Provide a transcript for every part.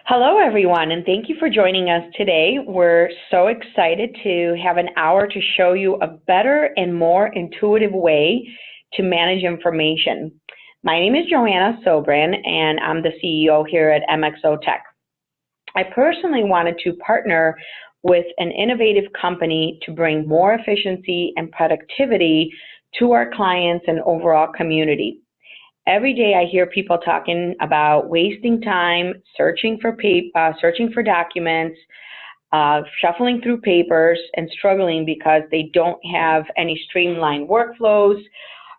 Hello, everyone, and thank you for joining us today. We're so excited to have an hour to show you a better and more intuitive way to manage information. My name is Joanna Sobran, and I'm the CEO here at MXO Tech. I personally wanted to partner with an innovative company to bring more efficiency and productivity to our clients and overall community. Every day I hear people talking about wasting time, searching for documents, shuffling through papers, and struggling because they don't have any streamlined workflows,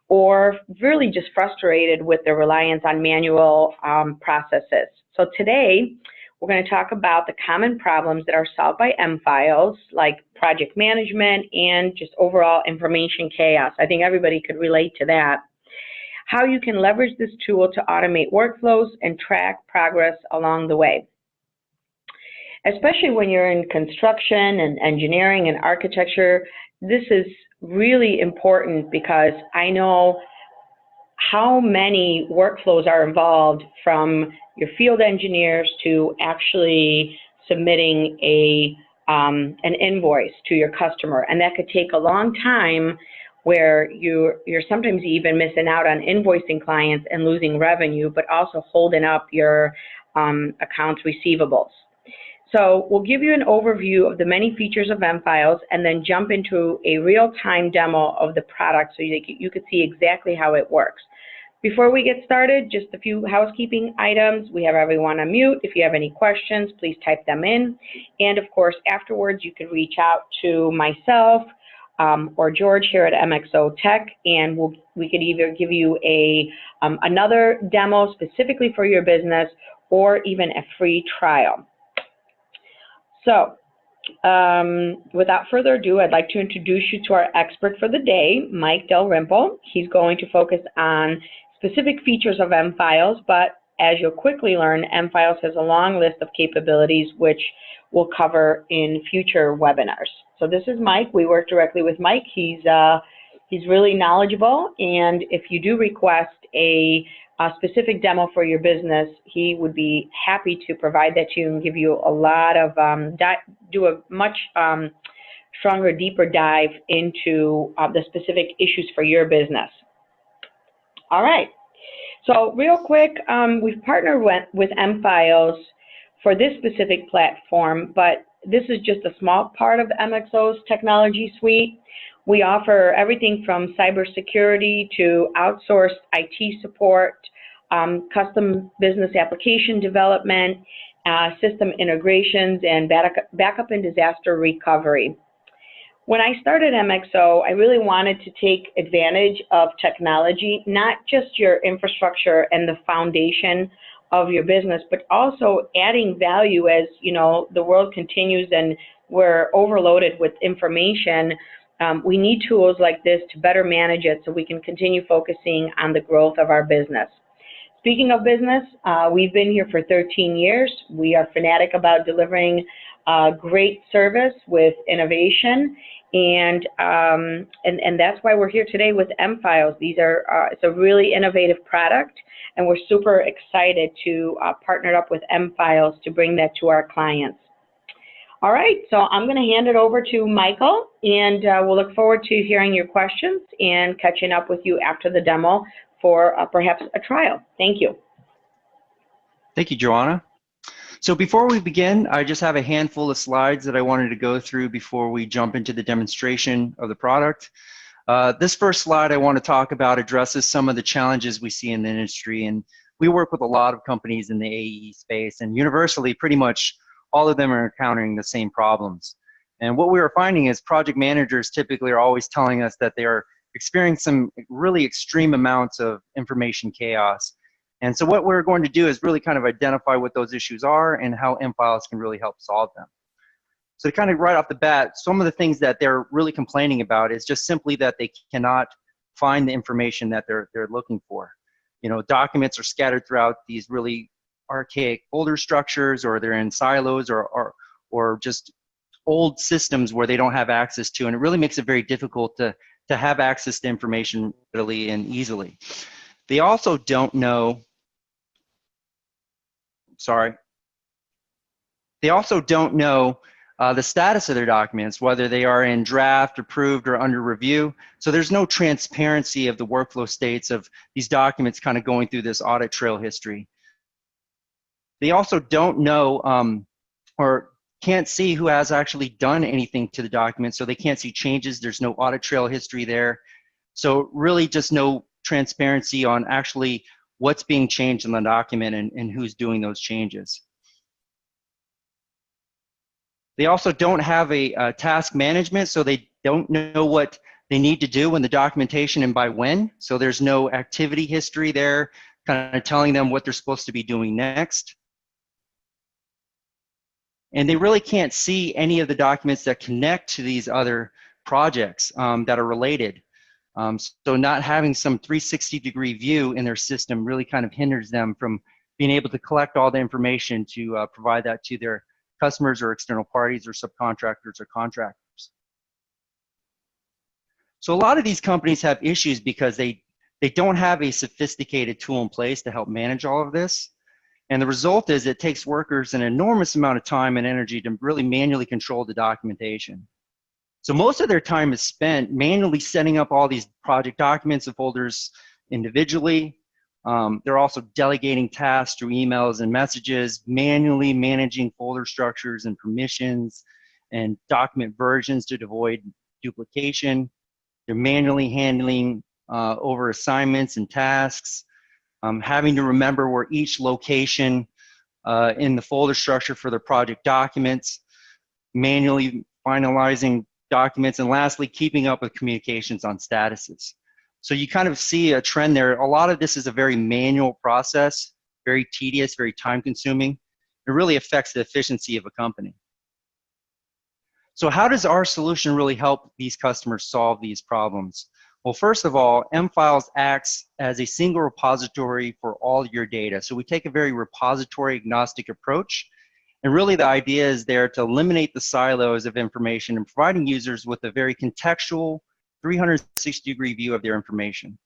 or really just frustrated with the reliance on manual processes. So today, we're going to talk about the common problems that are solved by M-Files, like project management and just overall information chaos. I think everybody could relate to that. How you can leverage this tool to automate workflows and track progress along the way. Especially when you're in construction and engineering and architecture, this is really important because I know how many workflows are involved, from your field engineers to actually submitting an invoice to your customer, and that could take a long time, where you're sometimes even missing out on invoicing clients and losing revenue, but also holding up your accounts receivables. So we'll give you an overview of the many features of M-Files and then jump into a real-time demo of the product so you could see exactly how it works. Before we get started, just a few housekeeping items. We have everyone on mute. If you have any questions, please type them in. And of course, afterwards, you can reach out to myself, or George here at MXO Tech, and we could either give you another demo specifically for your business or even a free trial. So without further ado, I'd like to introduce you to our expert for the day, Mike Dalrymple. He's going to focus on specific features of M-Files, but as you'll quickly learn, M-Files has a long list of capabilities which we'll cover in future webinars. So this is Mike. We work directly with Mike. He's really knowledgeable, and if you do request a specific demo for your business, he would be happy to provide that to you and give you a lot of, do a much stronger, deeper dive into the specific issues for your business. All right. So real quick, we've partnered with M-Files for this specific platform, but this is just a small part of MXO's technology suite. We offer everything from cybersecurity to outsourced IT support, custom business application development, system integrations, and backup and disaster recovery. When I started MXO, I really wanted to take advantage of technology, not just your infrastructure and the foundation of your business, but also adding value as the world continues and we're overloaded with information. We need tools like this to better manage it so we can continue focusing on the growth of our business. Speaking of business, we've been here for 13 years. We are fanatic about delivering great service with innovation, and that's why we're here today with M-Files. It's a really innovative product, and we're super excited to partner up with M-Files to bring that to our clients. All right, so I'm going to hand it over to Michael, and we'll look forward to hearing your questions and catching up with you after the demo for perhaps a trial. Thank you. Thank you, Joanna. So before we begin, I just have a handful of slides that I wanted to go through before we jump into the demonstration of the product. This first slide I want to talk about addresses some of the challenges we see in the industry, and we work with a lot of companies in the AE space, and universally pretty much all of them are encountering the same problems. And what we are finding is project managers typically are always telling us that they are experiencing some really extreme amounts of information chaos. And so what we're going to do is really kind of identify what those issues are and how M-Files can really help solve them. So kind of right off the bat, some of the things that they're really complaining about is just simply that they cannot find the information that they're looking for. Documents are scattered throughout these really archaic folder structures, or they're in silos, or just old systems where they don't have access to, and it really makes it very difficult to have access to information readily and easily. They also don't know, They also don't know the status of their documents, whether they are in draft, approved, or under review. So there's no transparency of the workflow states of these documents kind of going through this audit trail history. They also don't know or can't see who has actually done anything to the document, so they can't see changes. There's no audit trail history there. So really just no transparency on actually what's being changed in the document and who's doing those changes. They also don't have a task management, so they don't know what they need to do in the documentation and by when. So there's no activity history there, kind of telling them what they're supposed to be doing next. And they really can't see any of the documents that connect to these other projects that are related. So not having some 360-degree view in their system really kind of hinders them from being able to collect all the information to provide that to their customers or external parties or subcontractors or contractors. So a lot of these companies have issues because they don't have a sophisticated tool in place to help manage all of this. And the result is it takes workers an enormous amount of time and energy to really manually control the documentation. So most of their time is spent manually setting up all these project documents and folders individually. They're also delegating tasks through emails and messages, manually managing folder structures and permissions and document versions to avoid duplication. They're manually handling over assignments and tasks, having to remember where each location in the folder structure for their project documents, manually finalizing documents, and lastly, keeping up with communications on statuses. So you kind of see a trend there. A lot of this is a very manual process, very tedious, very time consuming. It really affects the efficiency of a company. So how does our solution really help these customers solve these problems? Well, first of all, M-Files acts as a single repository for all your data. So we take a very repository agnostic approach. And really the idea is there to eliminate the silos of information and providing users with a very contextual 360-degree view of their information.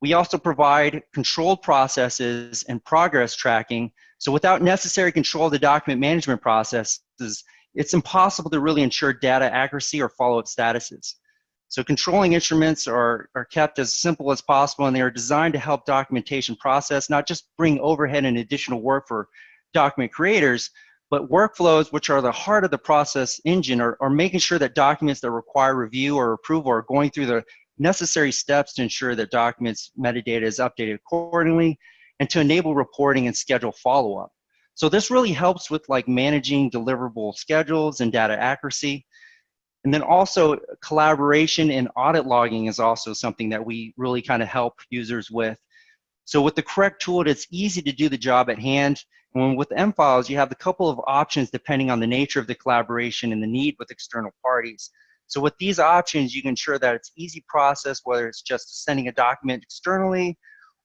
We also provide controlled processes and progress tracking. So without necessary control of the document management processes, it's impossible to really ensure data accuracy or follow-up statuses. So controlling instruments are kept as simple as possible, and they are designed to help documentation process, not just bring overhead and additional work for document creators, but workflows, which are the heart of the process engine, are making sure that documents that require review or approval are going through the necessary steps to ensure that documents metadata is updated accordingly and to enable reporting and schedule follow-up. So this really helps with like managing deliverable schedules and data accuracy. And then also collaboration and audit logging is also something that we really kind of help users with. So with the correct tool, it's easy to do the job at hand. And with M-Files, you have a couple of options depending on the nature of the collaboration and the need with external parties. So with these options, you can ensure that it's easy process, whether it's just sending a document externally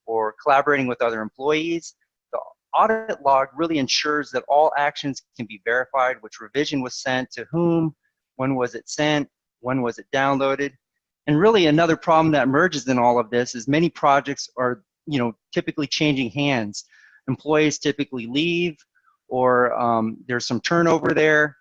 or collaborating with other employees. The audit log really ensures that all actions can be verified, which revision was sent to whom, when was it sent, when was it downloaded. And really another problem that emerges in all of this is many projects are typically changing hands. Employees typically leave, or there's some turnover there,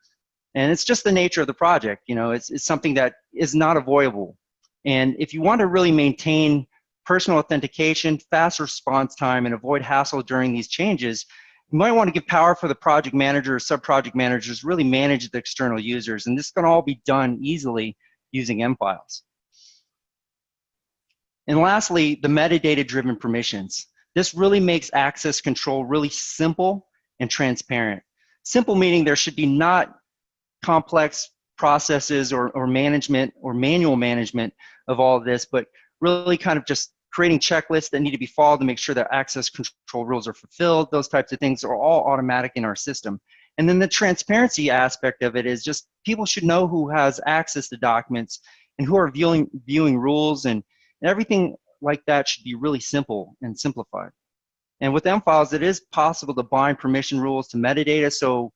and it's just the nature of the project. It's something that is not avoidable. And if you want to really maintain personal authentication, fast response time, and avoid hassle during these changes, you might want to give power for the project manager or sub-project managers really manage the external users, and this can all be done easily using M-Files. And lastly, the metadata-driven permissions. This really makes access control really simple and transparent. Simple meaning there should be not complex processes or management or manual management of all of this, but really kind of just creating checklists that need to be followed to make sure that access control rules are fulfilled. Those types of things are all automatic in our system. And then the transparency aspect of it is just people should know who has access to documents and who are viewing rules, and everything like that should be really simple and simplified. And with M-Files, it is possible to bind permission rules to metadata, so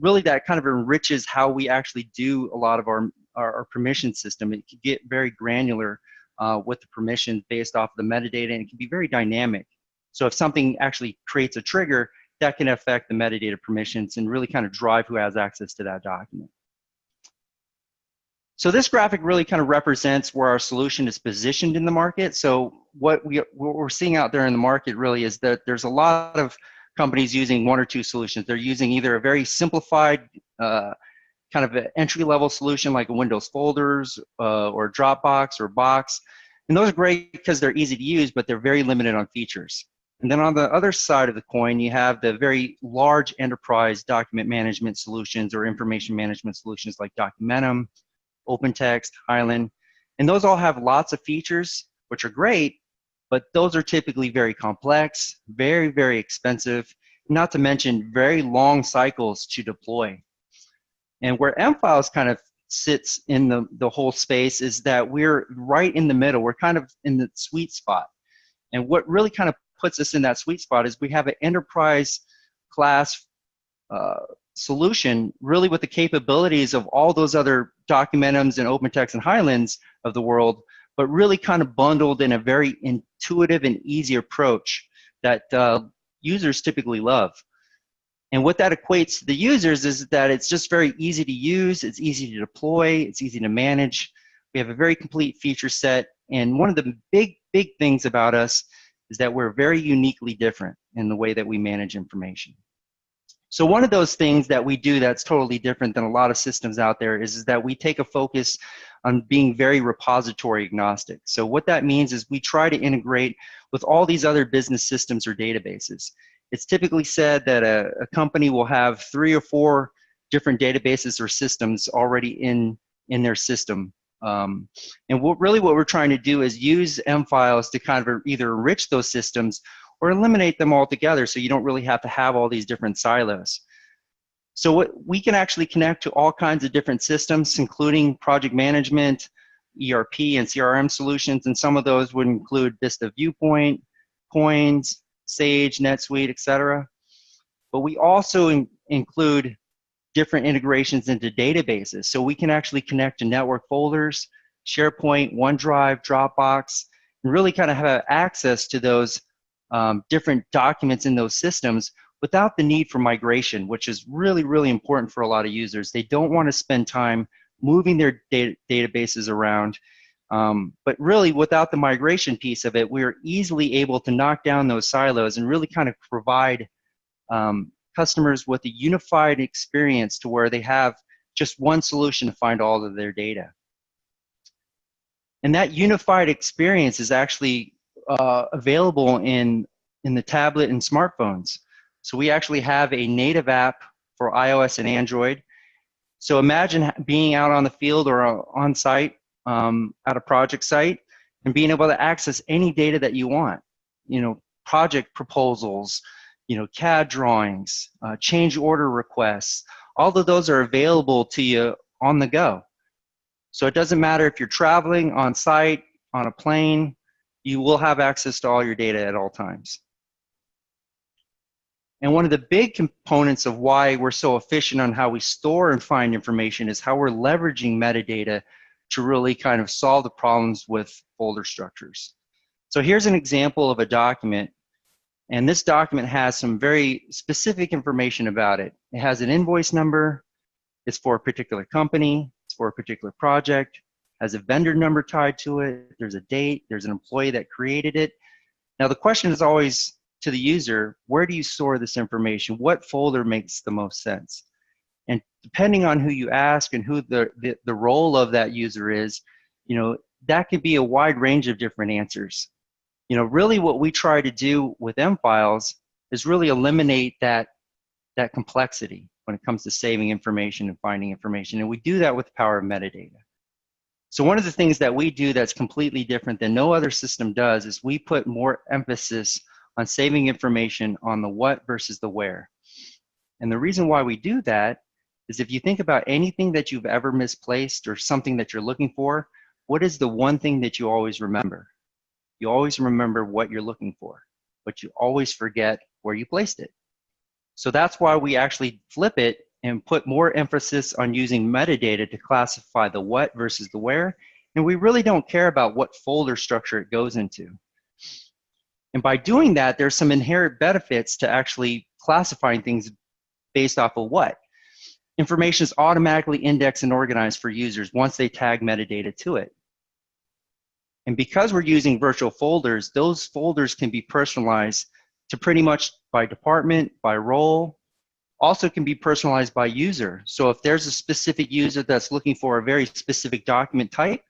really that kind of enriches how we actually do a lot of our permission system. It can get very granular with the permissions based off of the metadata, and it can be very dynamic. So if something actually creates a trigger, that can affect the metadata permissions and really kind of drive who has access to that document. So this graphic really kind of represents where our solution is positioned in the market. So what we're seeing out there in the market really is that there's a lot of companies using one or two solutions. They're using either a very simplified kind of an entry-level solution like a Windows Folders or Dropbox or Box. And those are great because they're easy to use, but they're very limited on features. And then on the other side of the coin, you have the very large enterprise document management solutions or information management solutions like Documentum, OpenText, Highland. And those all have lots of features, which are great, but those are typically very complex, very, very expensive, not to mention very long cycles to deploy. And where mFiles kind of sits in the whole space is that we're right in the middle. We're kind of in the sweet spot. And what really kind of puts us in that sweet spot is we have an enterprise class solution really with the capabilities of all those other Documentums and OpenText and Highlands of the world, but really kind of bundled in a very intuitive and easy approach that users typically love. And what that equates to the users is that it's just very easy to use, it's easy to deploy, it's easy to manage. We have a very complete feature set, and one of the big things about us is that we're very uniquely different in the way that we manage information. So one of those things that we do that's totally different than a lot of systems out there is that we take a focus on being very repository agnostic. So what that means is we try to integrate with all these other business systems or databases. It's typically said that a company will have 3 or 4 different databases or systems already in their system. And what we're trying to do is use mFiles to kind of either enrich those systems or eliminate them altogether so you don't really have to have all these different silos. So we can actually connect to all kinds of different systems, including project management, ERP, and CRM solutions, and some of those would include Vista Viewpoint, Coins, Sage, NetSuite, etc. But we also include different integrations into databases. So we can actually connect to network folders, SharePoint, OneDrive, Dropbox, and really kind of have access to those different documents in those systems without the need for migration, which is really, really important for a lot of users. They don't want to spend time moving their databases around. But really, without the migration piece of it, we're easily able to knock down those silos and really kind of provide customers with a unified experience to where they have just one solution to find all of their data. And that unified experience is actually available in the tablet and smartphones. So we actually have a native app for iOS and Android. So imagine being out on the field or on site at a project site and being able to access any data that you want. You know, project proposals, you know, CAD drawings, change order requests. All of those are available to you on the go. So it doesn't matter if you're traveling on site, on a plane, you will have access to all your data at all times. And one of the big components of why we're so efficient on how we store and find information is how we're leveraging metadata to really kind of solve the problems with folder structures. So here's an example of a document, and this document has some very specific information about it. It has an invoice number, it's for a particular company, it's for a particular project, has a vendor number tied to it, there's a date, there's an employee that created it. Now the question is always to the user, where do you store this information? What folder makes the most sense? And depending on who you ask and who the role of that user is, you know, that could be a wide range of different answers. You know, really what we try to do with mFiles is really eliminate that complexity when it comes to saving information and finding information. And we do that with the power of metadata. So one of the things that we do that's completely different than no other system does is we put more emphasis on saving information on the what versus the where. And the reason why we do that is if you think about anything that you've ever misplaced or something that you're looking for, what is the one thing that you always remember? You always remember what you're looking for, but you always forget where you placed it. So that's why we actually flip it and put more emphasis on using metadata to classify the what versus the where. And we really don't care about what folder structure it goes into. And by doing that, there's some inherent benefits to actually classifying things based off of what? Information is automatically indexed and organized for users once they tag metadata to it. And because we're using virtual folders, those folders can be personalized to pretty much by department, by role, also can be personalized by user. So if there's a specific user that's looking for a very specific document type,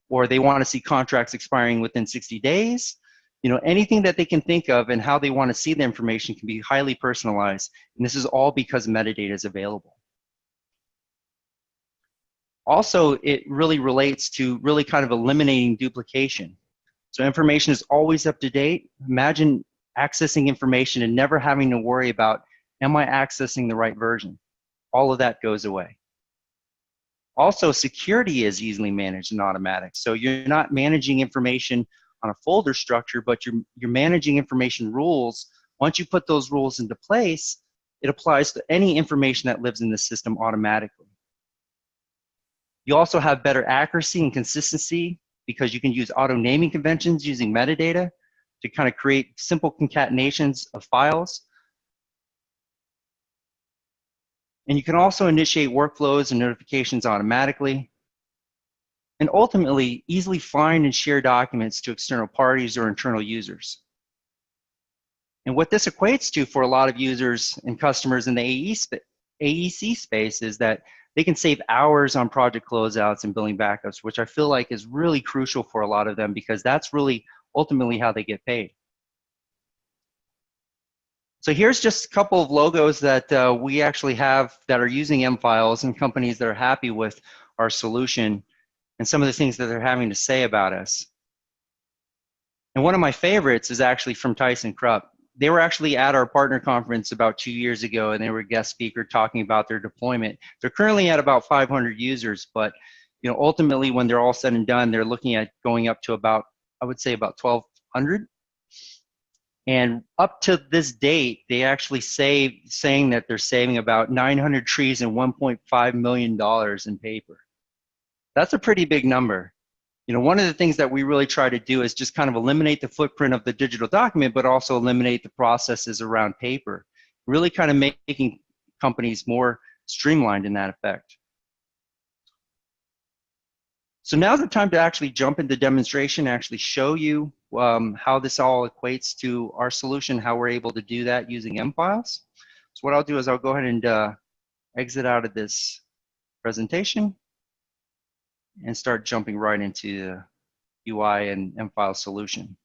or they want to see contracts expiring within 60 days, anything that they can think of and how they want to see the information can be highly personalized. And this is all because metadata is available. Also, it really relates to really kind of eliminating duplication. So information is always up to date. Imagine accessing information and never having to worry about, am I accessing the right version? All of that goes away. Also, security is easily managed and automatic. So you're not managing information on a folder structure, but you're managing information rules. Once you put those rules into place, it applies to any information that lives in the system automatically. You also have better accuracy and consistency because you can use auto naming conventions using metadata to kind of create simple concatenations of files. And you can also initiate workflows and notifications automatically. And ultimately, easily find and share documents to external parties or internal users. And what this equates to for a lot of users and customers in the AEC space is that they can save hours on project closeouts and billing backups, which I feel like is really crucial for a lot of them because that's really ultimately how they get paid. So here's just a couple of logos that we actually have that are using M-Files and companies that are happy with our solution and some of the things that they're having to say about us. And one of my favorites is actually from Tyson Krupp. They were actually at our partner conference about 2 years ago, and they were a guest speaker talking about their deployment. They're currently at about 500 users, but ultimately when they're all said and done, they're looking at going up to about, I would say about 1,200. And up to this date, they actually saying that they're saving about 900 trees and $1.5 million in paper. That's a pretty big number. One of the things that we really try to do is just kind of eliminate the footprint of the digital document, but also eliminate the processes around paper, really kind of making companies more streamlined in that effect. So now's the time to actually jump into demonstration, actually show you how this all equates to our solution, how we're able to do that using M-Files. So what I'll do is I'll go ahead and exit out of this presentation and start jumping right into the UI and M-File solution.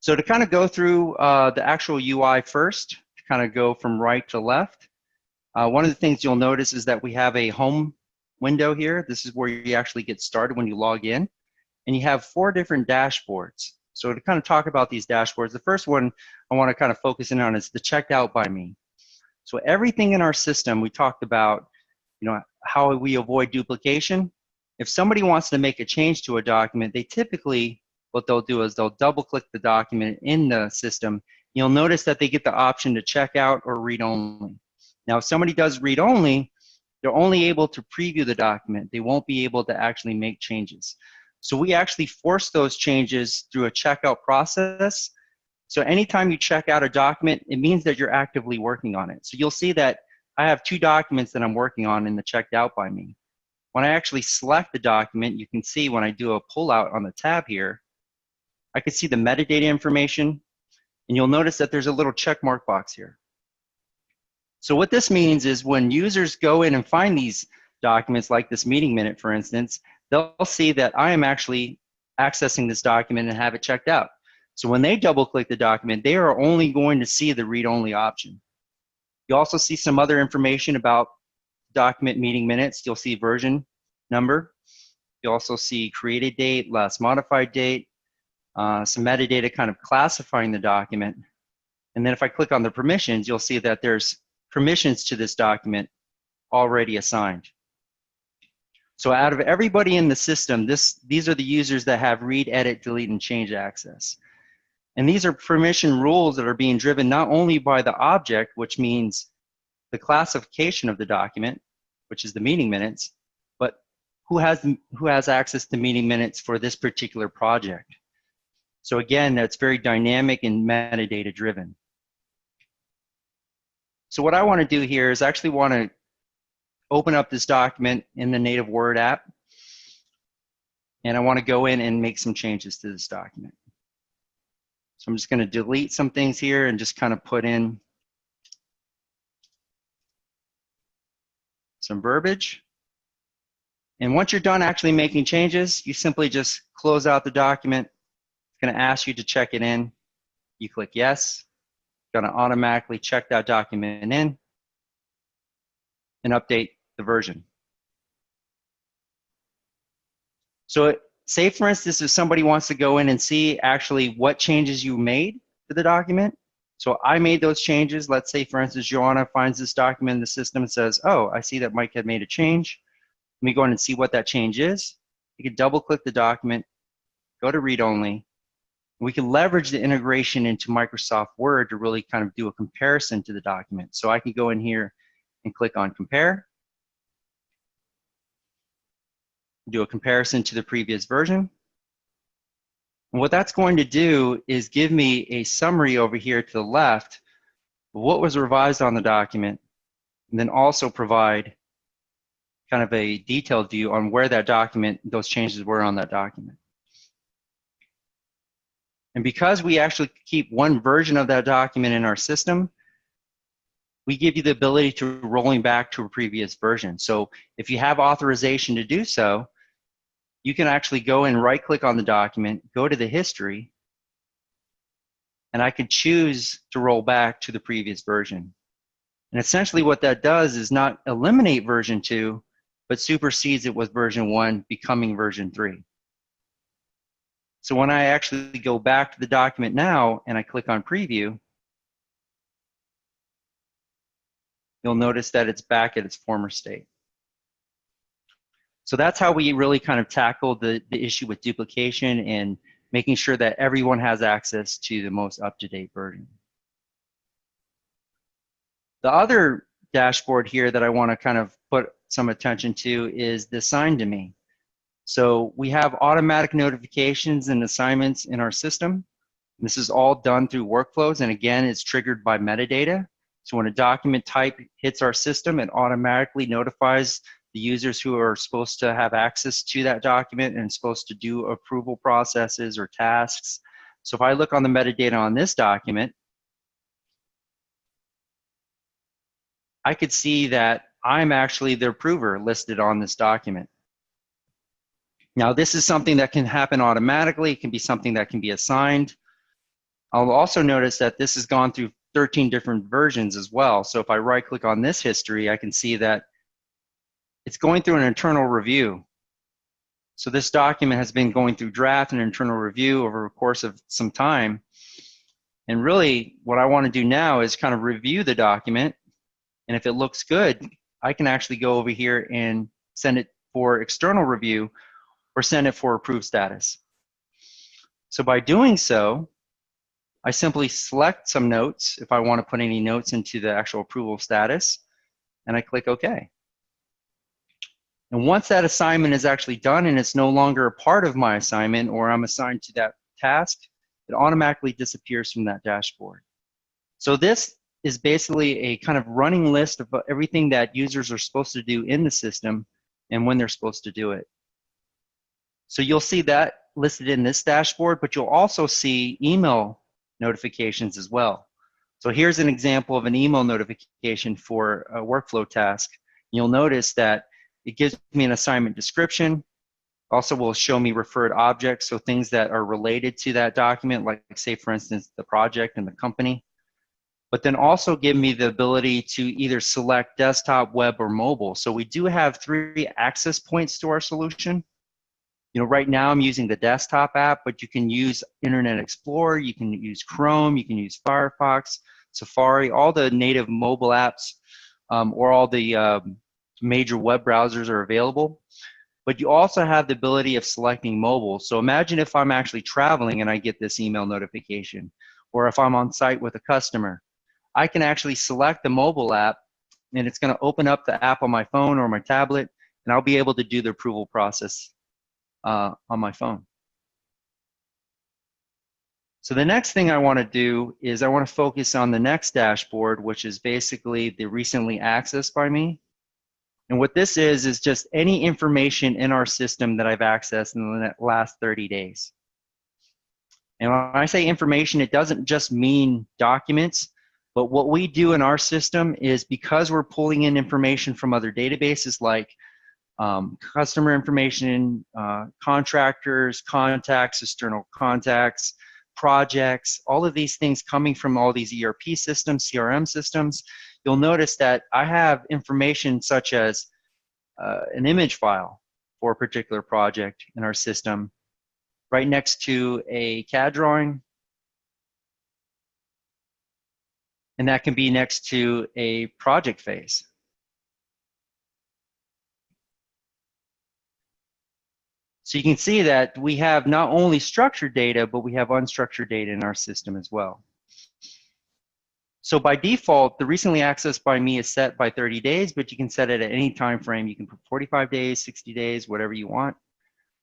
So to kind of go through the actual UI first, to kind of go from right to left, one of the things you'll notice is that we have a home window here. This is where you actually get started when you log in. And you have 4 different dashboards. So to kind of talk about these dashboards, the first one I want to kind of focus in on is the checked out by me. So everything in our system, we talked about, how we avoid duplication. If somebody wants to make a change to a document, they typically, what they'll do is they'll double click the document in the system. You'll notice that they get the option to check out or read only. Now, if somebody does read only, they're only able to preview the document. They won't be able to actually make changes. So we actually force those changes through a checkout process. So anytime you check out a document, it means that you're actively working on it. So you'll see that I have 2 documents that I'm working on in the checked out by me. When I actually select the document, you can see when I do a pull out on the tab here, I can see the metadata information, and you'll notice that there's a little check mark box here. So what this means is when users go in and find these documents, like this meeting minute, for instance, they'll see that I am actually accessing this document and have it checked out. So when they double click the document, they are only going to see the read-only option. You also see some other information about document meeting minutes. You'll see version number. You also see created date, last modified date, some metadata kind of classifying the document. And then if I click on the permissions, you'll see that there's permissions to this document already assigned. So out of everybody in the system, these are the users that have read, edit, delete, and change access. And these are permission rules that are being driven not only by the object, which means the classification of the document, which is the meeting minutes, but who has access to meeting minutes for this particular project. So again, that's very dynamic and metadata driven. So what I want to do here is actually want to open up this document in the native Word app, and I want to go in and make some changes to this document. So I'm just going to delete some things here and just kind of put in some verbiage. And once you're done actually making changes, you simply just close out the document. It's going to ask you to check it in. You click yes. It's going to automatically check that document in and update the version. So say, for instance, if somebody wants to go in and see actually what changes you made to the document. So I made those changes. Let's say, for instance, Joanna finds this document in the system and says, oh, I see that Mike had made a change. Let me go in and see what that change is. You can double click the document, go to read only. We can leverage the integration into Microsoft Word to really kind of do a comparison to the document. So I can go in here and click on compare, do a comparison to the previous version. And what that's going to do is give me a summary over here to the left of what was revised on the document, and then also provide kind of a detailed view on where that document, those changes were on that document. And because we actually keep one version of that document in our system, we give you the ability to rolling back to a previous version. So if you have authorization to do so, you can actually go and right click on the document, go to the history, and I could choose to roll back to the previous version. And essentially what that does is not eliminate version 2, but supersedes it with version 1, becoming version 3. So when I actually go back to the document now and I click on preview, you'll notice that it's back at its former state. So that's how we really kind of tackle the issue with duplication and making sure that everyone has access to the most up-to-date version. The other dashboard here that I want to kind of put some attention to is the Assign to Me. So we have automatic notifications and assignments in our system. This is all done through workflows, and again, it's triggered by metadata. So when a document type hits our system, it automatically notifies the users who are supposed to have access to that document and supposed to do approval processes or tasks. So if I look on the metadata on this document, I could see that I'm actually the approver listed on this document. Now, this is something that can happen automatically. It can be something that can be assigned. I'll also notice that this has gone through 13 different versions as well. So if I right click on this history, I can see that it's going through an internal review. So this document has been going through draft and internal review over the course of some time. And really what I want to do now is kind of review the document. And if it looks good, I can actually go over here and send it for external review or send it for approved status. So by doing so, I simply select some notes if I want to put any notes into the actual approval status, and I click OK. And once that assignment is actually done and it's no longer a part of my assignment or I'm assigned to that task, it automatically disappears from that dashboard. So this is basically a kind of running list of everything that users are supposed to do in the system and when they're supposed to do it. So you'll see that listed in this dashboard, but you'll also see email notifications as well. So here's an example of an email notification for a workflow task. You'll notice that it gives me an assignment description. Also will show me referred objects, so things that are related to that document, like say for instance, the project and the company. But then also give me the ability to either select desktop, web, or mobile. So we do have 3 access points to our solution. You know, right now I'm using the desktop app, but you can use Internet Explorer, you can use Chrome, you can use Firefox, Safari, all the native mobile apps, or all the major web browsers are available. But you also have the ability of selecting mobile. So imagine if I'm actually traveling and I get this email notification, or if I'm on site with a customer. I can actually select the mobile app, and it's going to open up the app on my phone or my tablet, and I'll be able to do the approval process on my phone. So the next thing I want to do is I want to focus on the next dashboard, which is basically the recently accessed by me. And what this is just any information in our system that I've accessed in the last 30 days. And when I say information, it doesn't just mean documents, but what we do in our system is, because we're pulling in information from other databases like customer information, contractors, contacts, external contacts, projects, all of these things coming from all these ERP systems, CRM systems, you'll notice that I have information such as an image file for a particular project in our system right next to a CAD drawing, and that can be next to a project phase. So you can see that we have not only structured data, but we have unstructured data in our system as well. So by default, the recently accessed by me is set by 30 days, but you can set it at any time frame. You can put 45 days, 60 days, whatever you want.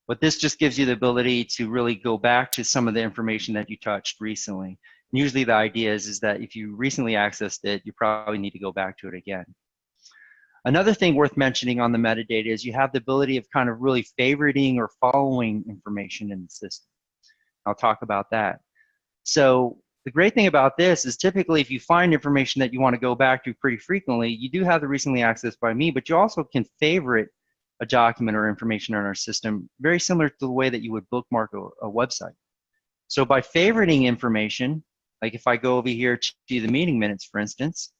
But this just gives you the ability to really go back to some of the information that you touched recently. And usually the idea is that if you recently accessed it, you probably need to go back to it again. Another thing worth mentioning on the metadata is you have the ability of kind of really favoriting or following information in the system. I'll talk about that. So the great thing about this is typically if you find information that you want to go back to pretty frequently, you do have the recently accessed by me, but you also can favorite a document or information in our system, very similar to the way that you would bookmark a website. So by favoriting information, like if I go over here to the meeting minutes, for instance,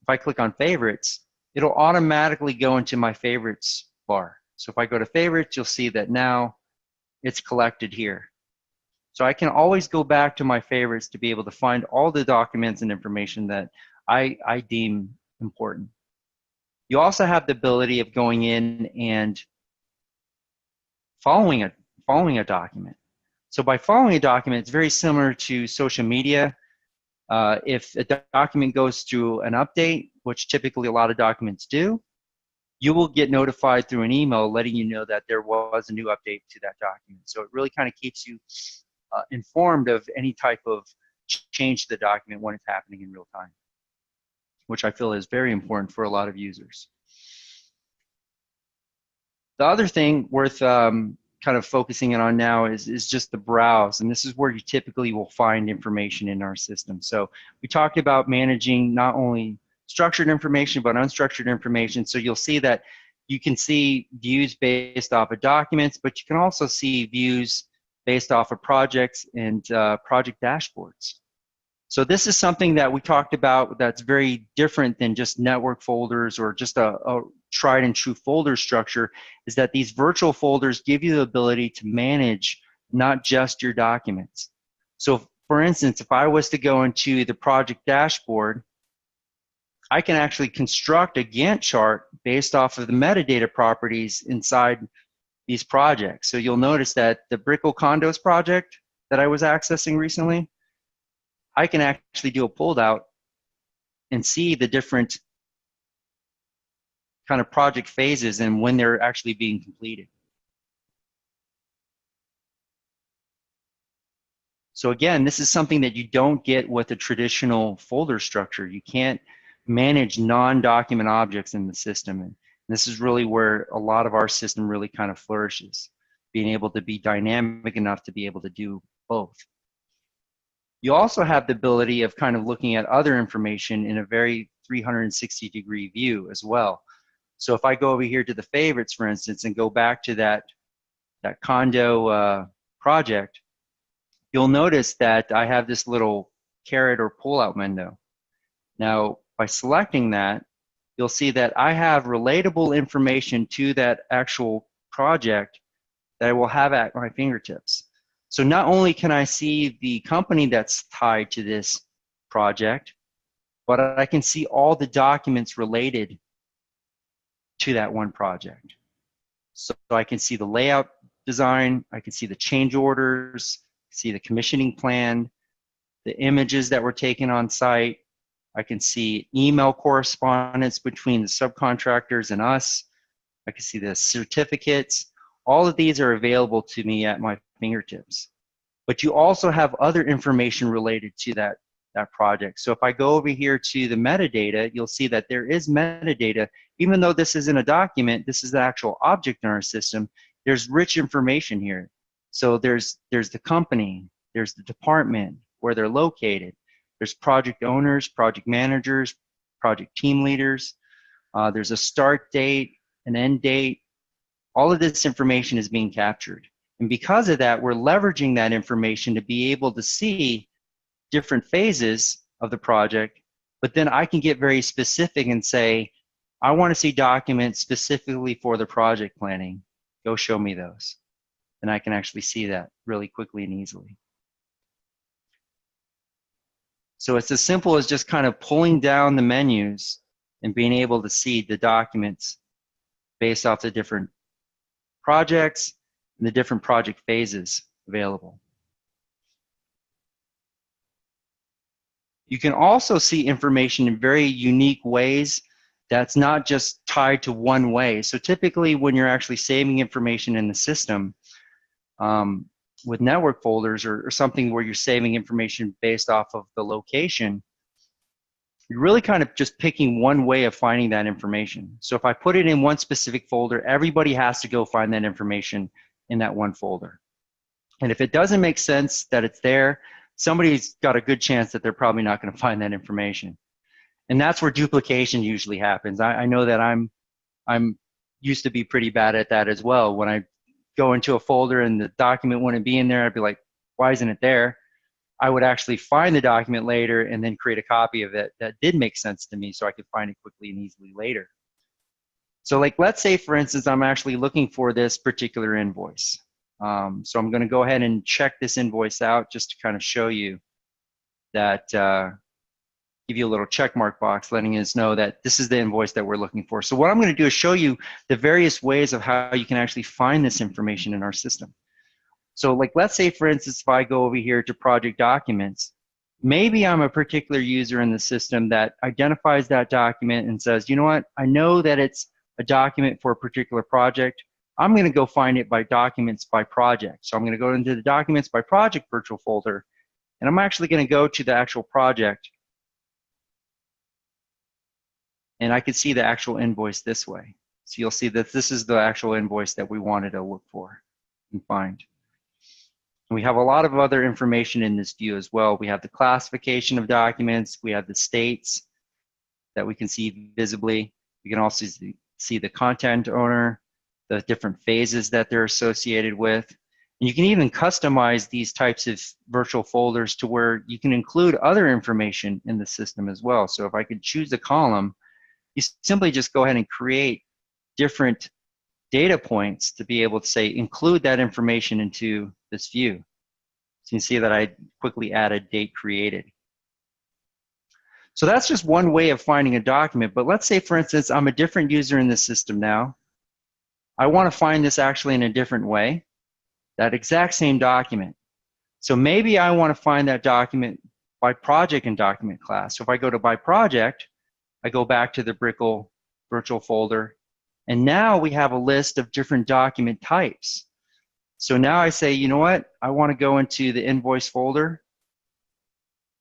if I click on favorites, it'll automatically go into my favorites bar. So if I go to favorites, you'll see that now it's collected here. So I can always go back to my favorites to be able to find all the documents and information that I deem important. You also have the ability of going in and following a document. So by following a document, it's very similar to social media. If a document goes through an update, which typically a lot of documents do, you will get notified through an email letting you know that there was a new update to that document. So it really kind of keeps you informed of any type of change to the document when it's happening in real time, which I feel is very important for a lot of users. The other thing worth kind of focusing in on now is just the browse, and this is where you typically will find information in our system. So we talked about managing not only structured information but unstructured information. So you'll see that you can see views based off of documents, but you can also see views based off of projects and project dashboards. So this is something that we talked about that's very different than just network folders or just a tried and true folder structure, is that these virtual folders give you the ability to manage not just your documents. So for instance, if I was to go into the project dashboard, I can actually construct a Gantt chart based off of the metadata properties inside these projects. So you'll notice that the Brickell Condos project that I was accessing recently, I can actually do a pulled out and see the different kind of project phases and when they're actually being completed. So again, this is something that you don't get with a traditional folder structure. You can't manage non-document objects in the system. And this is really where a lot of our system really kind of flourishes, being able to be dynamic enough to be able to do both. You also have the ability of kind of looking at other information in a very 360-degree view as well. So if I go over here to the favorites, for instance, and go back to that condo project, you'll notice that I have this little caret or pull-out window. Now, by selecting that, you'll see that I have relatable information to that actual project that I will have at my fingertips. So not only can I see the company that's tied to this project, but I can see all the documents related to that one project. So I can see the layout design, I can see the change orders, see the commissioning plan, the images that were taken on site. I can see email correspondence between the subcontractors and us. I can see the certificates. All of these are available to me at my fingertips. but you also have other information related to that project. So if I go over here to the metadata, you'll see that there is metadata. Even though this isn't a document, this is the actual object in our system, there's rich information here. So there's the company, there's the department, where they're located, there's project owners, project managers, project team leaders, there's a start date, an end date. All of this information is being captured. And because of that, we're leveraging that information to be able to see different phases of the project, but then I can get very specific and say, I want to see documents specifically for the project planning. Go show me those. And I can actually see that really quickly and easily. So it's as simple as just kind of pulling down the menus and being able to see the documents based off the different projects and the different project phases available. You can also see information in very unique ways that's not just tied to one way. So typically when you're actually saving information in the system with network folders or something where you're saving information based off of the location, you're really kind of just picking one way of finding that information. So if I put it in one specific folder, everybody has to go find that information in that one folder. And if it doesn't make sense that it's there, somebody's got a good chance that they're probably not going to find that information. And that's where duplication usually happens. I know that I'm used to be pretty bad at that as well. When I go into a folder and the document wouldn't be in there, I'd be like, why isn't it there? I would actually find the document later and then create a copy of it that did make sense to me so I could find it quickly and easily later. So like, let's say for instance, I'm actually looking for this particular invoice. So I'm going to go ahead and check this invoice out just to kind of show you that, give you a little check mark box letting us know that this is the invoice that we're looking for. So what I'm going to do is show you the various ways of how you can actually find this information in our system. So like, let's say for instance, if I go over here to project documents, maybe I'm a particular user in the system that identifies that document and says, you know what, I know that it's a document for a particular project. I'm going to go find it by documents by project. So I'm going to go into the documents by project virtual folder, and I'm actually going to go to the actual project, and I can see the actual invoice this way. So you'll see that this is the actual invoice that we wanted to look for and find. And we have a lot of other information in this view as well. We have the classification of documents. We have the states that we can see visibly. We can also see the content owner, the different phases that they're associated with. And you can even customize these types of virtual folders to where you can include other information in the system as well. So if I could choose a column, you simply just go ahead and create different data points to be able to say, include that information into this view. So you can see that I quickly added date created. So that's just one way of finding a document. But let's say, for instance, I'm a different user in the system now. I want to find this actually in a different way, that exact same document. So maybe I want to find that document by project and document class. So if I go to by project, I go back to the Brickle virtual folder, and now we have a list of different document types. So now I say, you know what, I want to go into the invoice folder,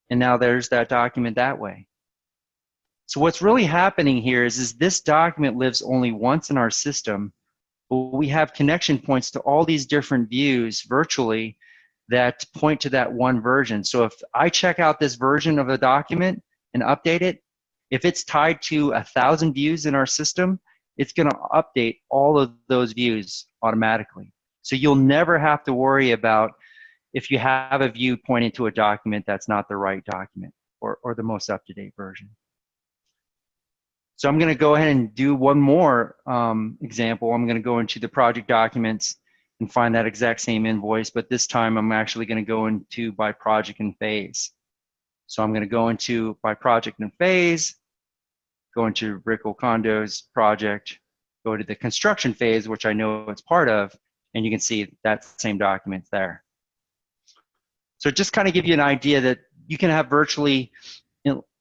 and now there's that document that way. So what's really happening here is this document lives only once in our system, but we have connection points to all these different views virtually that point to that one version. So if I check out this version of a document and update it, if it's tied to 1,000 views in our system, it's going to update all of those views automatically. So you'll never have to worry about if you have a view pointing to a document that's not the right document or the most up-to-date version. So I'm going to go ahead and do one more example. I'm going to go into the project documents and find that exact same invoice, but this time I'm actually going to go into by project and phase. So I'm going to go into by project and phase, go into Brickle Condos project, go to the construction phase, which I know it's part of, and you can see that same document there. So just kind of give you an idea that you can have virtually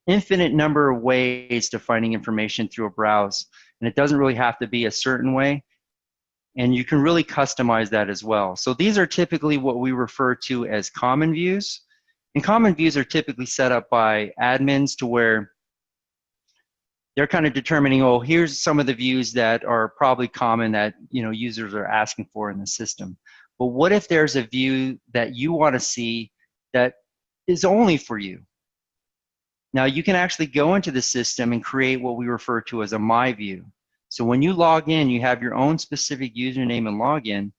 infinite number of ways to finding information through a browse, and it doesn't really have to be a certain way. And you can really customize that as well. So these are typically what we refer to as common views. And common views are typically set up by admins to where they're kind of determining, oh, here's some of the views that are probably common that users are asking for in the system. But what if there's a view that you want to see that is only for you? Now you can actually go into the system and create what we refer to as a My View. So when you log in, you have your own specific username and login. And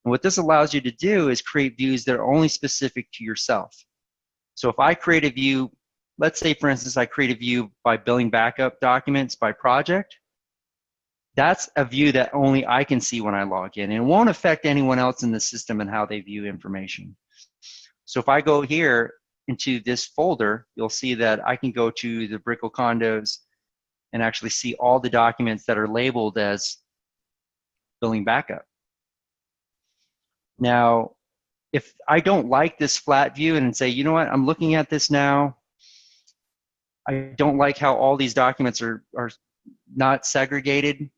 what this allows you to do is create views that are only specific to yourself. So if I create a view, let's say for instance, I create a view by billing backup documents by project, that's a view that only I can see when I log in, and it won't affect anyone else in the system and how they view information. So if I go here into this folder, you'll see that I can go to the Brickell condos and actually see all the documents that are labeled as billing backup. Now, if I don't like this flat view and say, you know what, I'm looking at this now, I don't like how all these documents are not segregated.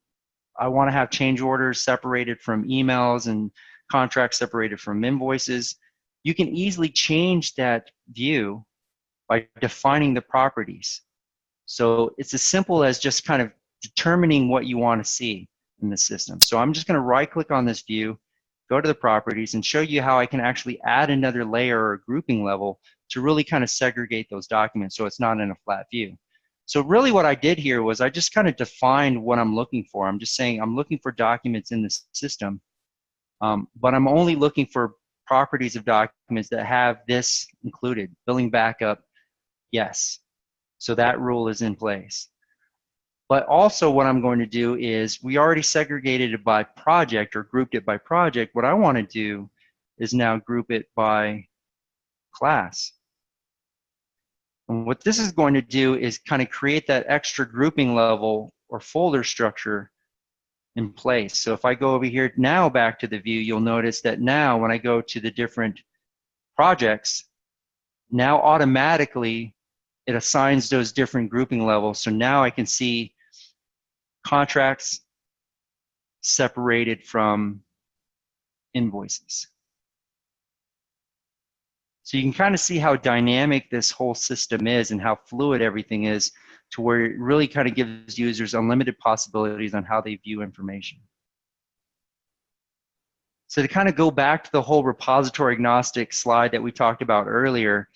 I want to have change orders separated from emails and contracts separated from invoices. You can easily change that view by defining the properties. So it's as simple as just kind of determining what you want to see in the system. So I'm just going to right-click on this view, go to the properties, and show you how I can actually add another layer or grouping level to really kind of segregate those documents so it's not in a flat view. So really what I did here was I just kind of defined what I'm looking for. I'm just saying I'm looking for documents in the system, but I'm only looking for properties of documents that have this included, billing backup, yes. So that rule is in place. But also what I'm going to do is, we already segregated it by project or grouped it by project. What I want to do is now group it by class. And what this is going to do is kind of create that extra grouping level or folder structure in place. So if I go over here now back to the view, you'll notice that now when I go to the different projects, now automatically it assigns those different grouping levels. So now I can see contracts separated from invoices. So you can kind of see how dynamic this whole system is and how fluid everything is, to where it really kind of gives users unlimited possibilities on how they view information. So to kind of go back to the whole repository agnostic slide that we talked about earlier,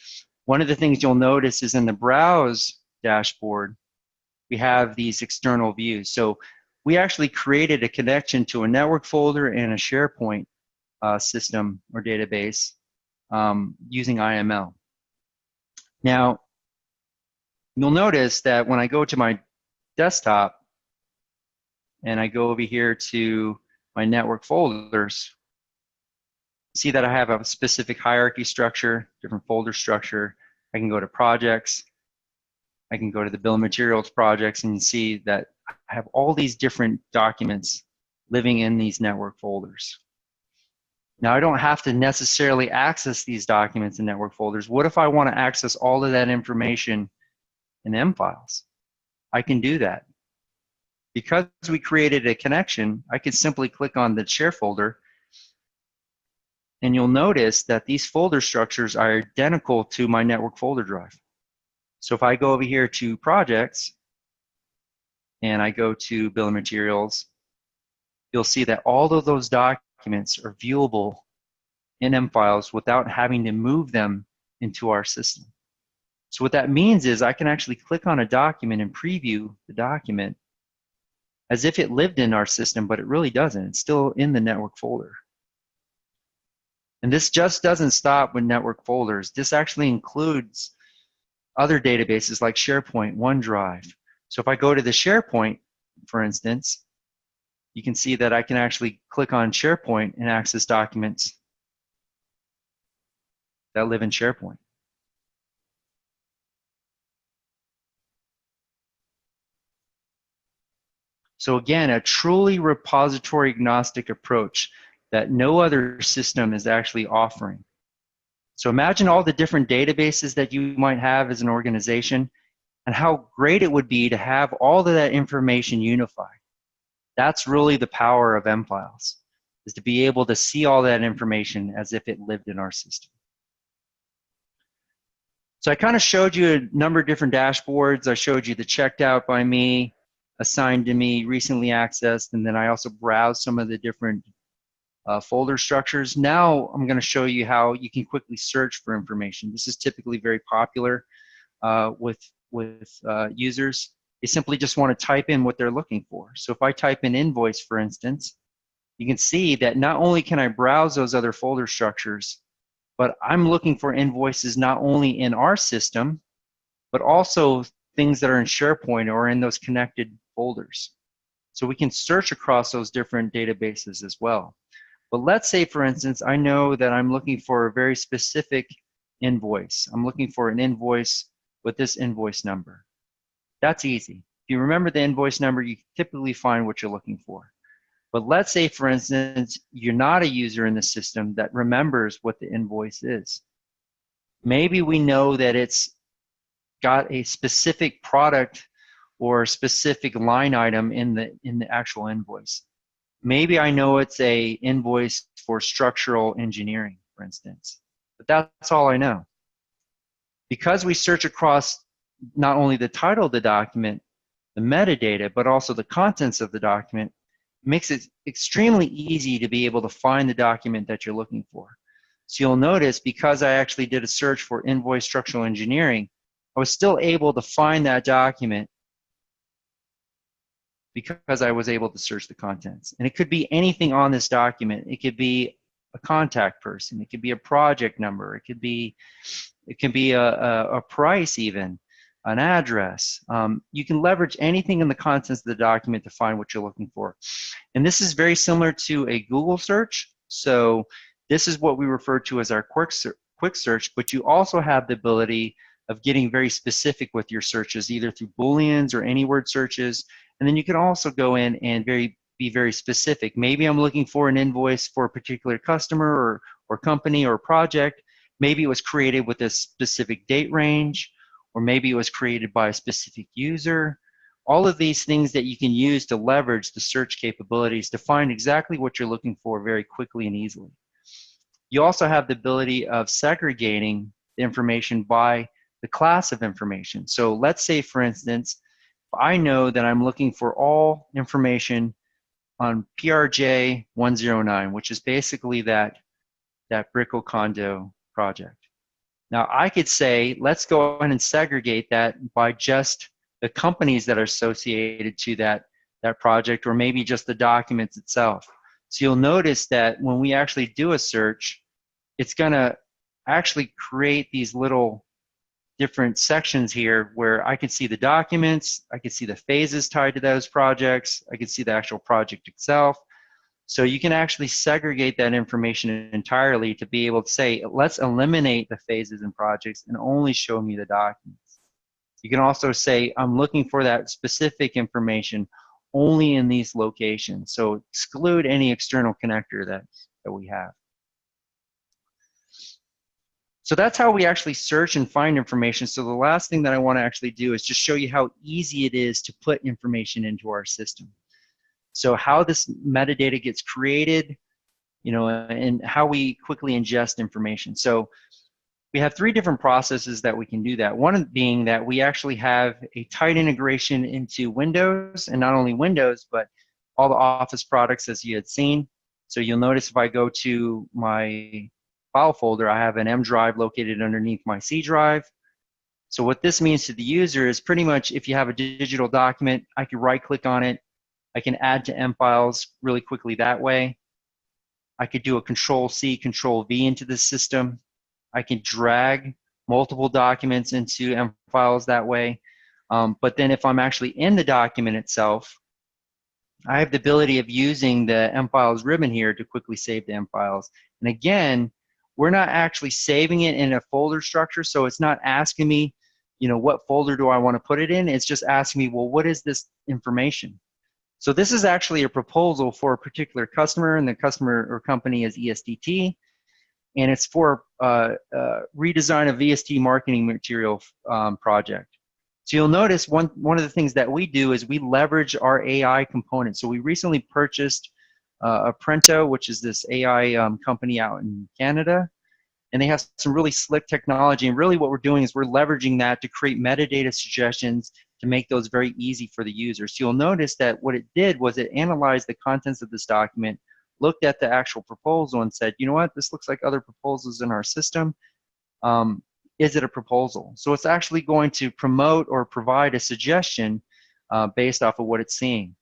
one of the things you'll notice is in the Browse dashboard, we have these external views. So we actually created a connection to a network folder and a SharePoint system or database using IML. Now, you'll notice that when I go to my desktop and I go over here to my network folders, see that I have a specific hierarchy structure, different folder structure. I can go to projects. I can go to the bill of materials projects and see that I have all these different documents living in these network folders. Now, I don't have to necessarily access these documents in network folders. What if I want to access all of that information in M files? I can do that. Because we created a connection, I can simply click on the share folder, and you'll notice that these folder structures are identical to my network folder drive. So if I go over here to projects and I go to bill of materials, you'll see that all of those documents are viewable in M files without having to move them into our system. So what that means is I can actually click on a document and preview the document as if it lived in our system, but it really doesn't. It's still in the network folder. And this just doesn't stop with network folders. This actually includes other databases like SharePoint, OneDrive. So if I go to the SharePoint, for instance, you can see that I can actually click on SharePoint and access documents that live in SharePoint. So again, a truly repository agnostic approach that no other system is actually offering. So imagine all the different databases that you might have as an organization and how great it would be to have all of that information unified. That's really the power of M files. is to be able to see all that information as if it lived in our system. So I kind of showed you a number of different dashboards. I showed you the checked out by me, assigned to me, recently accessed, and then I also browsed some of the different folder structures. Now I'm going to show you how you can quickly search for information. This is typically very popular with users. They simply just want to type in what they're looking for. So if I type in invoice, for instance, you can see that not only can I browse those other folder structures, but I'm looking for invoices not only in our system, but also things that are in SharePoint or in those connected folders. So we can search across those different databases as well. But let's say, for instance, I know that I'm looking for a very specific invoice. I'm looking for an invoice with this invoice number. That's easy. If you remember the invoice number, you typically find what you're looking for. But let's say, for instance, you're not a user in the system that remembers what the invoice is. Maybe we know that it's got a specific product or specific line item in the actual invoice. Maybe I know it's a invoice for structural engineering, for instance, but that's all I know. Because we search across not only the title of the document, the metadata, but also the contents of the document, makes it extremely easy to be able to find the document that you're looking for. So you'll notice, because I actually did a search for invoice structural engineering, I was still able to find that document because I was able to search the contents. And it could be anything on this document. It could be a contact person. It could be a project number. It could be a price even, an address. You can leverage anything in the contents of the document to find what you're looking for. And this is very similar to a Google search. So this is what we refer to as our quick search, but you also have the ability of getting very specific with your searches, either through Booleans or any word searches. And then you can also go in and be very specific. Maybe I'm looking for an invoice for a particular customer or company or project. Maybe it was created with a specific date range, or maybe it was created by a specific user. All of these things that you can use to leverage the search capabilities to find exactly what you're looking for very quickly and easily. You also have the ability of segregating the information by the class of information. So let's say, for instance, I know that I'm looking for all information on PRJ 109, which is basically that Brickell condo project. Now I could say, let's go ahead and segregate that by just the companies that are associated to that project, or maybe just the documents itself. So you'll notice that when we actually do a search, it's gonna actually create these little different sections here where I can see the documents, I can see the phases tied to those projects, I can see the actual project itself. So you can actually segregate that information entirely to be able to say, let's eliminate the phases and projects and only show me the documents. You can also say, I'm looking for that specific information only in these locations. So exclude any external connector that we have. So that's how we actually search and find information. So the last thing that I want to actually do is just show you how easy it is to put information into our system. So how this metadata gets created, and how we quickly ingest information. So we have 3 different processes that we can do that. One being that we actually have a tight integration into Windows, and not only Windows, but all the Office products, as you had seen. So you'll notice if I go to my file folder, I have an M drive located underneath my C drive. So what this means to the user is pretty much, if you have a digital document, I can right-click on it. I can add to M files really quickly that way. I could do a Control-C, Control-V into the system. I can drag multiple documents into M files that way. But then if I'm actually in the document itself, I have the ability of using the M files ribbon here to quickly save the M files. And again, we're not actually saving it in a folder structure, so it's not asking me, what folder do I want to put it in? It's just asking me, well, what is this information? So this is actually a proposal for a particular customer, and the customer or company is ESDT, and it's for redesign of VST marketing material project. So you'll notice one of the things that we do is we leverage our AI component. So we recently purchased Apprento, which is this AI company out in Canada. And they have some really slick technology. And really what we're doing is we're leveraging that to create metadata suggestions to make those very easy for the user. So you'll notice that what it did was it analyzed the contents of this document, looked at the actual proposal and said, you know what, this looks like other proposals in our system. Is it a proposal? So it's actually going to promote or provide a suggestion based off of what it's seeing.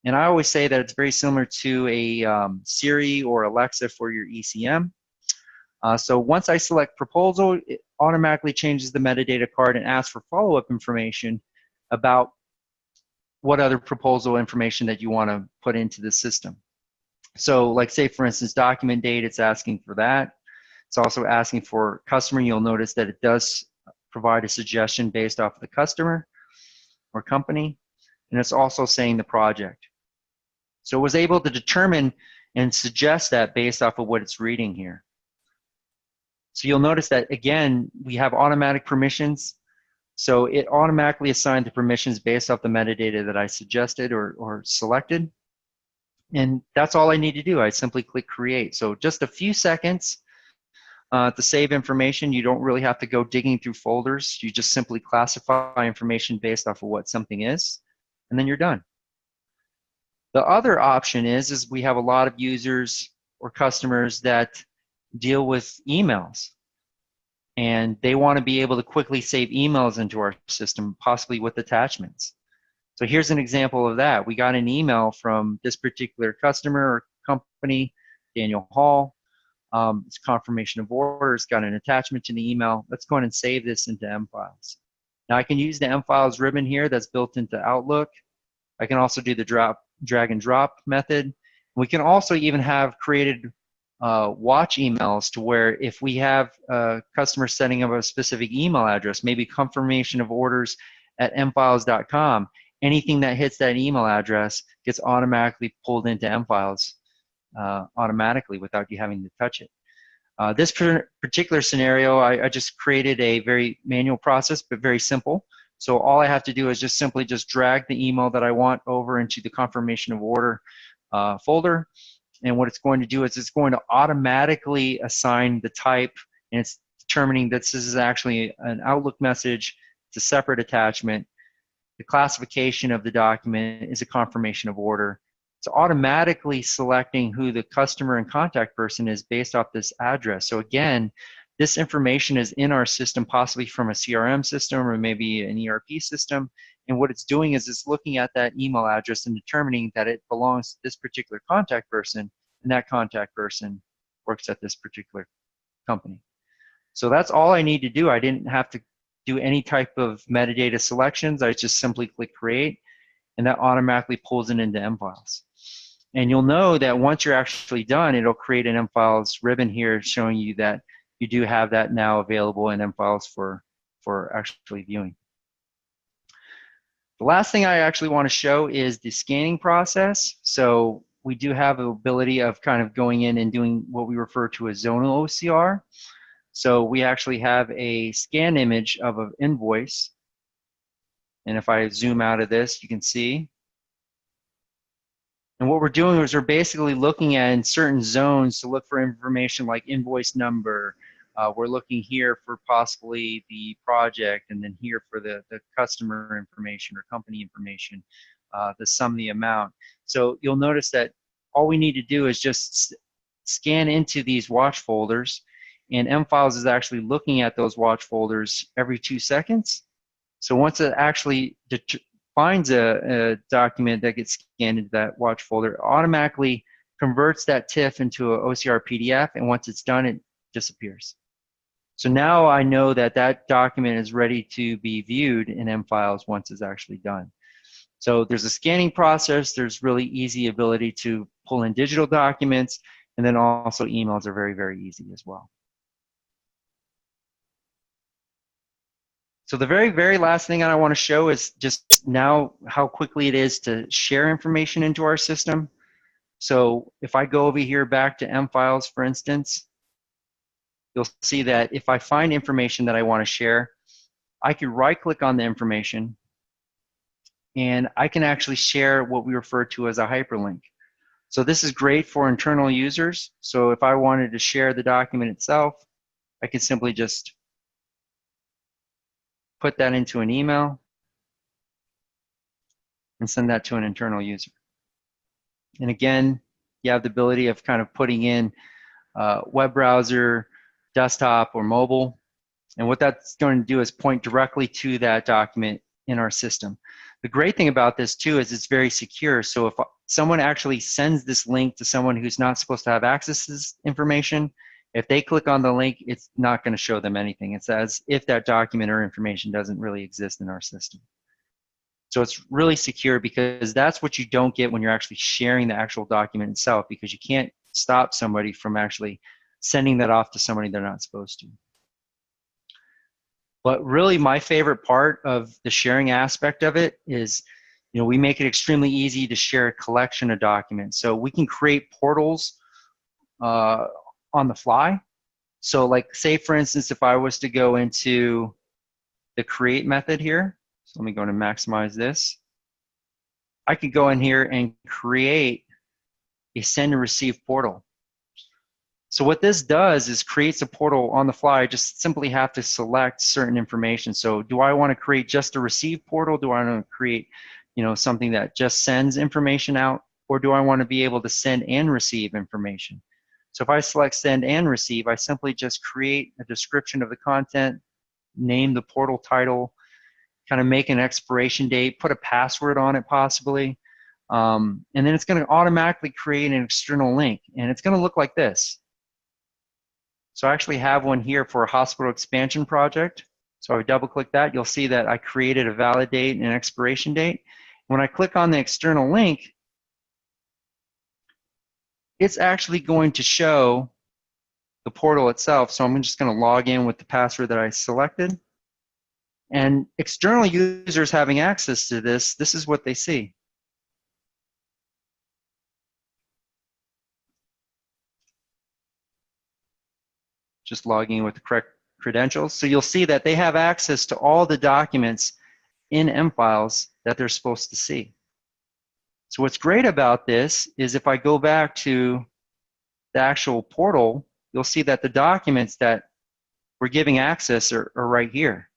And I always say that it's very similar to a Siri or Alexa for your ECM. So once I select proposal, it automatically changes the metadata card and asks for follow-up information about what other proposal information that you want to put into the system. So like say for instance, document date, it's asking for that. It's also asking for customer. You'll notice that it does provide a suggestion based off of the customer or company. And it's also saying the project. So it was able to determine and suggest that based off of what it's reading here. So you'll notice that, again, we have automatic permissions. So it automatically assigned the permissions based off the metadata that I suggested or selected. And that's all I need to do. I simply click create. So just a few seconds to save information. You don't really have to go digging through folders. You just simply classify information based off of what something is, and then you're done. The other option is we have a lot of users or customers that deal with emails, and they want to be able to quickly save emails into our system, possibly with attachments. So here's an example of that. We got an email from this particular customer or company, Daniel Hall. It's confirmation of order. It's got an attachment to the email. Let's go ahead and save this into M files. Now I can use the M files ribbon here that's built into Outlook. I can also do the drag and drop method. We can also even have created watch emails to where if we have a customer setting up a specific email address, maybe confirmation of orders at mfiles.com, anything that hits that email address gets automatically pulled into mfiles automatically without you having to touch it. This particular scenario, I just created a very manual process, but very simple. So all I have to do is just simply drag the email that I want over into the confirmation of order folder. And what it's going to do is it's going to automatically assign the type, and it's determining that this is actually an Outlook message. It's a separate attachment. The classification of the document is a confirmation of order. It's automatically selecting who the customer and contact person is based off this address. So again, this information is in our system, possibly from a CRM system or maybe an ERP system. And what it's doing is it's looking at that email address and determining that it belongs to this particular contact person, and that contact person works at this particular company. So that's all I need to do. I didn't have to do any type of metadata selections. I just simply click create, and that automatically pulls it into mfiles. And you'll know that once you're actually done, it'll create an mfiles ribbon here showing you that you do have that now available in mfiles for actually viewing. The last thing I actually want to show is the scanning process. So we do have the ability of kind of going in and doing what we refer to as zonal OCR. So we actually have a scan image of an invoice. And if I zoom out of this, you can see. And what we're doing is we're basically looking at in certain zones to look for information like invoice number. We're looking here for possibly the project, and then here for the customer information or company information, the sum, the amount. So you'll notice that all we need to do is just scan into these watch folders, and mfiles is actually looking at those watch folders every 2 seconds. So once it actually finds a document that gets scanned into that watch folder, it automatically converts that TIFF into an OCR PDF, and once it's done, it disappears. So now I know that that document is ready to be viewed in mfiles once it's actually done. So there's a scanning process, there's really easy ability to pull in digital documents, and then also emails are very, very easy as well. So the very, very last thing I want to show is just now how quickly it is to share information into our system. So if I go over here back to mfiles, for instance, you'll see that if I find information that I want to share, I can right-click on the information, and I can actually share what we refer to as a hyperlink. So this is great for internal users. So if I wanted to share the document itself, I could simply just put that into an email and send that to an internal user. And again, you have the ability of kind of putting in web browser, desktop, or mobile. And what that's going to do is point directly to that document in our system. The great thing about this too is it's very secure. So if someone actually sends this link to someone who's not supposed to have access to this information, if they click on the link, it's not going to show them anything. It's as if that document or information doesn't really exist in our system. So it's really secure because that's what you don't get when you're actually sharing the actual document itself, because you can't stop somebody from actually sending that off to somebody they're not supposed to. But really my favorite part of the sharing aspect of it is, we make it extremely easy to share a collection of documents. So we can create portals on the fly. So like say for instance, if I was to go into the create method here, so let me go and maximize this. I could go in here and create a send and receive portal. So what this does is creates a portal on the fly. I just simply have to select certain information. So do I want to create just a receive portal? Do I want to create, something that just sends information out? Or do I want to be able to send and receive information? So if I select send and receive, I simply just create a description of the content, name the portal title, kind of make an expiration date, put a password on it possibly, and then it's going to automatically create an external link. And it's going to look like this. So I actually have one here for a hospital expansion project. So I double click that, you'll see that I created a valid date and an expiration date. When I click on the external link, it's actually going to show the portal itself. So I'm just going to log in with the password that I selected. And external users having access to this is what they see. Just logging in with the correct credentials. So you'll see that they have access to all the documents in M-Files that they're supposed to see. So what's great about this is if I go back to the actual portal, you'll see that the documents that we're giving access are right here.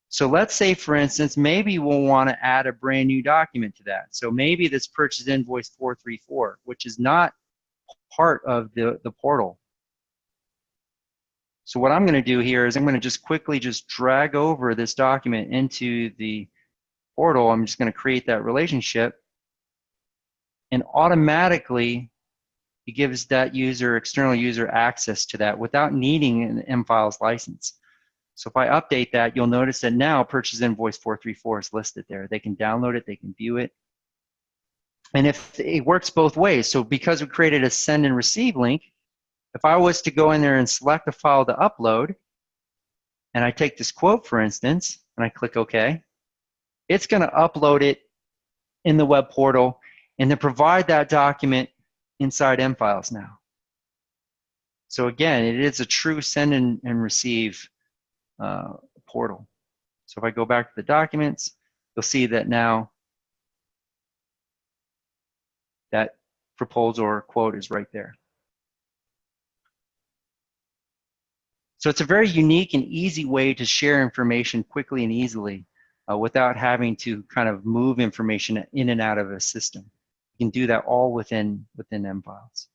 So let's say, for instance, maybe we'll want to add a brand new document to that. So maybe this purchase invoice 434, which is not part of the portal. So what I'm going to do here is I'm going to just quickly drag over this document into the portal. I'm just going to create that relationship, and automatically it gives that user, external user, access to that without needing an M-Files license. So if I update that, you'll notice that now purchase invoice 434 is listed there. They can download it, they can view it. And if it works both ways, so because we created a send and receive link, if I was to go in there and select a file to upload, and I take this quote, for instance, and I click OK, it's going to upload it in the web portal and then provide that document inside M-Files now. So again, it is a true send and receive portal. So if I go back to the documents, you'll see that now that proposal or quote is right there. So it's a very unique and easy way to share information quickly and easily without having to kind of move information in and out of a system. You can do that all within M-Files.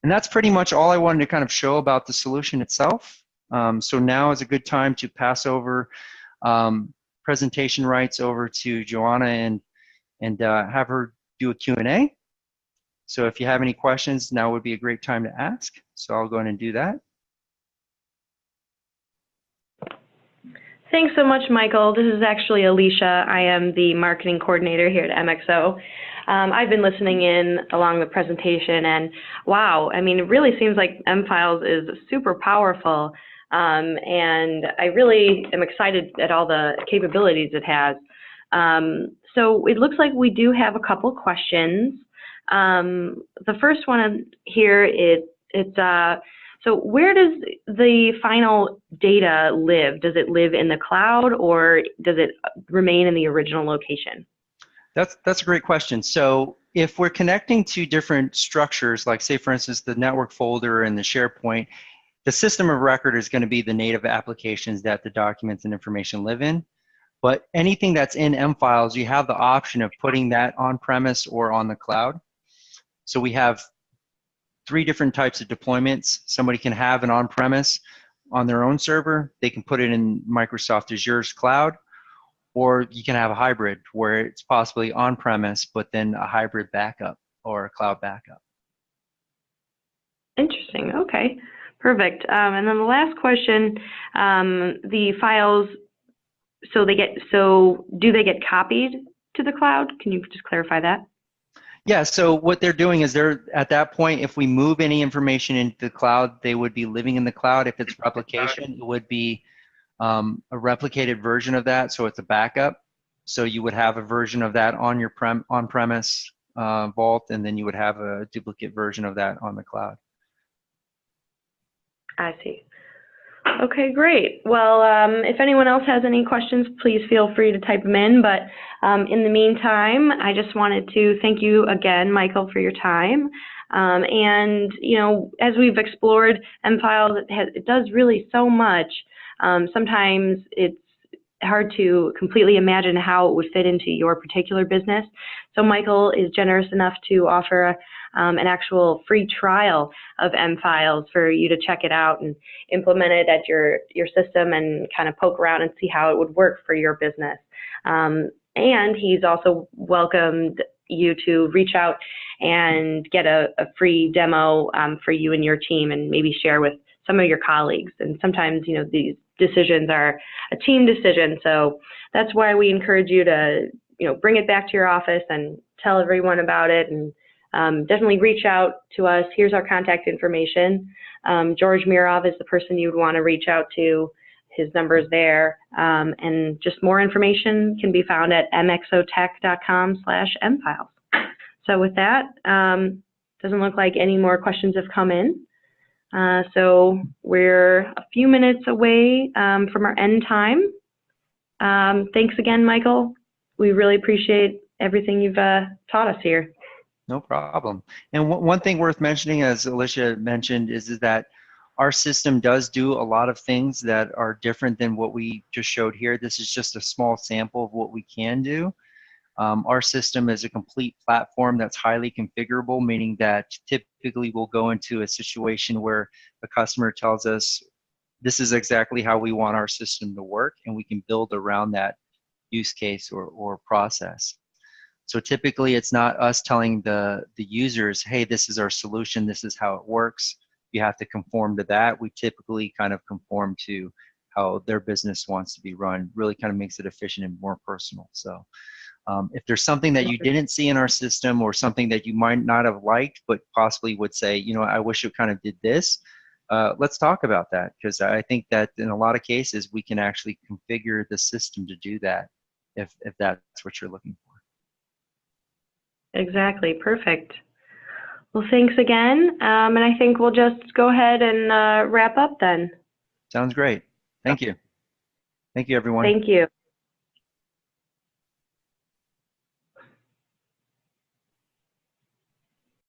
And that's pretty much all I wanted to kind of show about the solution itself. So now is a good time to pass over presentation rights over to Joanna and have her do a Q&A. So if you have any questions, now would be a great time to ask. So I'll go ahead and do that. Thanks so much, Michael. This is actually Alicia. I am the marketing coordinator here at MXO. I've been listening in along the presentation, and wow, I mean, it really seems like M-Files is super powerful, and I really am excited at all the capabilities it has. So it looks like we do have a couple questions. The first one here is, so where does the final data live? Does it live in the cloud, or does it remain in the original location? That's a great question. So if we're connecting to different structures, like say for instance the network folder and the SharePoint, the system of record is going to be the native applications that the documents and information live in. But anything that's in M-Files, you have the option of putting that on-premise or on the cloud. So we have 3 different types of deployments. Somebody can have an on-premise on their own server. They can put it in Microsoft Azure's cloud, or you can have a hybrid where it's possibly on-premise, but then a hybrid backup or a cloud backup. Interesting. Okay, perfect. And then the last question, the files, so do they get copied to the cloud? Can you just clarify that? Yeah, so what they're doing is they're, at that point, if we move any information into the cloud, they would be living in the cloud. If it's replication, it would be a replicated version of that, so it's a backup. So you would have a version of that on your on-premise vault, and then you would have a duplicate version of that on the cloud. I see. Okay, great. Well, if anyone else has any questions, please feel free to type them in. But in the meantime, I just wanted to thank you again, Michael, for your time. And, you know, as we've explored M-Files, it does really so much. Sometimes it's hard to completely imagine how it would fit into your particular business. So Michael is generous enough to offer an actual free trial of M-Files for you to check it out and implement it at your system and kind of poke around and see how it would work for your business. And he's also welcomed you to reach out and get a free demo for you and your team, and maybe share with some of your colleagues. And sometimes, you know, these decisions are a team decision, so that's why we encourage you to, you know, bring it back to your office and tell everyone about it. And definitely reach out to us. Here's our contact information. George Mirov is the person you'd want to reach out to. His number is there. And just more information can be found at mxotech.com/mfiles. So with that, doesn't look like any more questions have come in. So we're a few minutes away from our end time. Thanks again, Michael. We really appreciate everything you've taught us here. No problem. And one thing worth mentioning, as Alicia mentioned, is that our system does do a lot of things that are different than what we just showed here. This is just a small sample of what we can do. Our system is a complete platform that's highly configurable, meaning that typically we'll go into a situation where the customer tells us, this is exactly how we want our system to work, and we can build around that use case or process. So typically it's not us telling the users, hey, this is our solution, this is how it works. You have to conform to that. We typically kind of conform to how their business wants to be run. Really kind of makes it efficient and more personal. So if there's something that you didn't see in our system, or something that you might not have liked but possibly would say, you know, I wish it kind of did this, let's talk about that, because I think that in a lot of cases we can actually configure the system to do that if that's what you're looking for. Exactly. Perfect. Well, thanks again. And I think we'll just go ahead and wrap up then. Sounds great. Thank you. Thank you, everyone. Thank you.